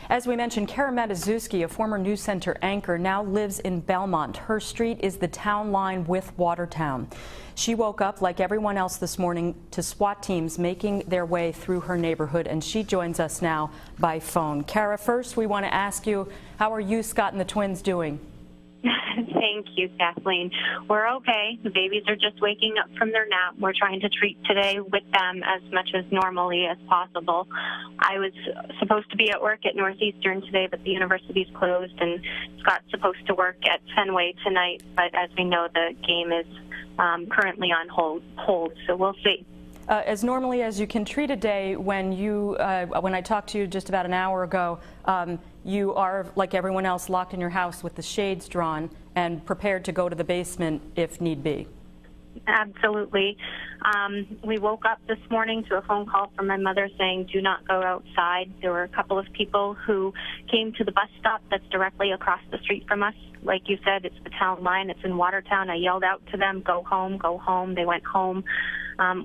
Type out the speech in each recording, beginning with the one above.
As we mentioned, Kara Matuszewski, a former news center anchor, now lives in Belmont. Her street is the town line with Watertown. She woke up like everyone else this morning to SWAT teams making their way through her neighborhood, and she joins us now by phone. Kara, first we want to ask you, how are you, Scott, and the twins doing? Thank you, Kathleen. We're okay. The babies are just waking up from their nap. We're trying to treat today with them as much as normally as possible. I was supposed to be at work at Northeastern today, but the university's closed, and Scott's supposed to work at Fenway tonight. But as we know, the game is currently on hold, so we'll see. As normally as you can treat a day, when I talked to you just about an hour ago, you are, like everyone else, locked in your house with the shades drawn and prepared to go to the basement if need be. Absolutely. We woke up this morning to a phone call from my mother saying, do not go outside. There were a couple of people who came to the bus stop that's directly across the street from us. Like you said, it's the town line. It's in Watertown. I yelled out to them, go home, go home. They went home.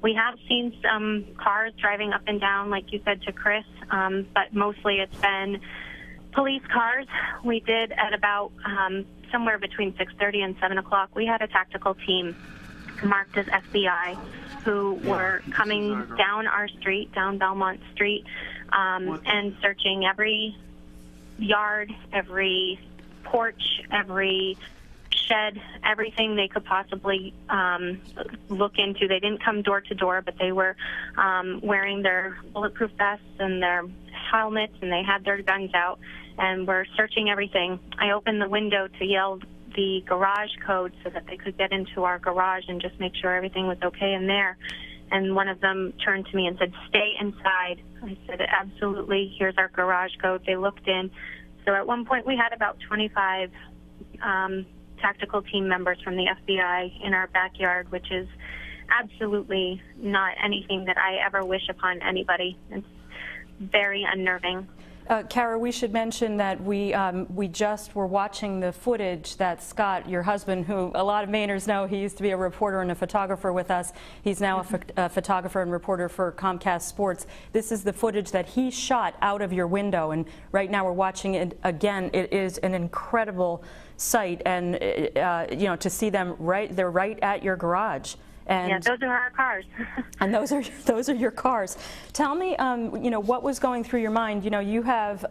We have seen some cars driving up and down, like you said to Chris, but mostly it's been police cars. We did at about somewhere between 6:30 and 7 o'clock. We had a tactical team marked as FBI who were coming down our street, down Belmont Street, and searching every yard, every porch, every shed, everything they could possibly look into. They didn't come door to door, but they were wearing their bulletproof vests and their helmets, and they had their guns out, and were searching everything. I opened the window to yell the garage code so that they could get into our garage and just make sure everything was okay in there. And one of them turned to me and said, stay inside. I said, absolutely, here's our garage code. They looked in. So at one point we had about 25 tactical team members from the FBI in our backyard, which is absolutely not anything that I ever wish upon anybody. It's very unnerving. Kara, we should mention that we just were watching the footage that Scott, your husband, who a lot of Mainers know, he used to be a reporter and a photographer with us. He's now a photographer and reporter for Comcast Sports. This is the footage that he shot out of your window, and right now we're watching it again. It is an incredible sight, and you know, to see them they're right at your garage. And yeah, those are our cars. And those are your cars. Tell me, you know, what was going through your mind? You know, you have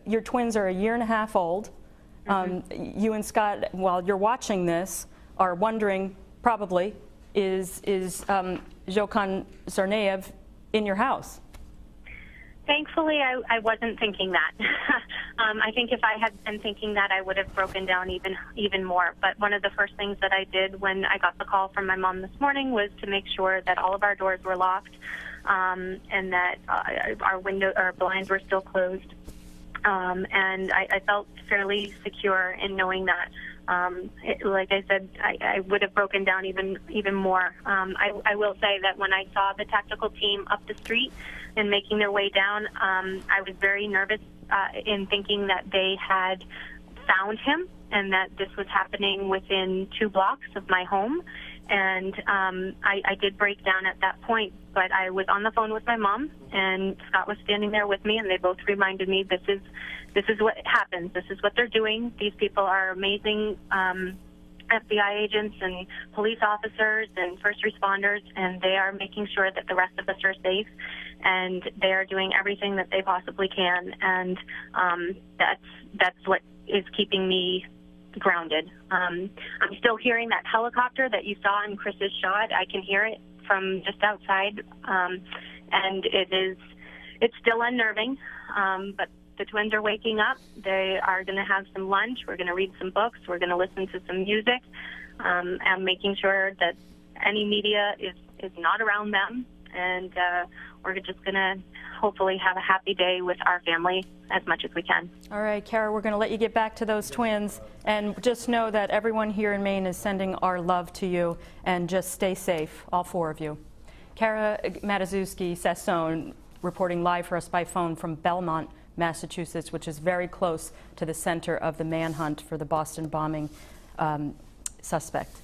your twins are a year and a half old. You and Scott, while you're watching this, are wondering probably, is Zhokan Tsarnaev in your house? Thankfully, I wasn't thinking that. I think if I had been thinking that, I would have broken down even more. But one of the first things that I did when I got the call from my mom this morning was to make sure that all of our doors were locked, and that our blinds were still closed. And I felt fairly secure in knowing that. Like I said, I would have broken down even more. I will say that when I saw the tactical team up the street and making their way down, I was very nervous in thinking that they had found him and that this was happening within 2 blocks of my home. And I did break down at that point, but I was on the phone with my mom, and Scott was standing there with me, and they both reminded me this is what happens. This is what they're doing. These people are amazing FBI agents and police officers and first responders, and they are making sure that the rest of us are safe, and they are doing everything that they possibly can, and that's what is keeping me grounded. I'm still hearing that helicopter that you saw in Chris's shot. I can hear it from just outside, and it's still unnerving, but the twins are waking up. They are going to have some lunch. We're going to read some books. We're going to listen to some music. I'm making sure that any media is not around them, and we're just going to hopefully have a happy day with our family as much as we can. All right, Kara, we're going to let you get back to those twins, and just know that everyone here in Maine is sending our love to you, and just stay safe, all 4 of you. Kara Matuszewski-Sassone reporting live for us by phone from Belmont, Massachusetts, which is very close to the center of the manhunt for the Boston bombing suspect.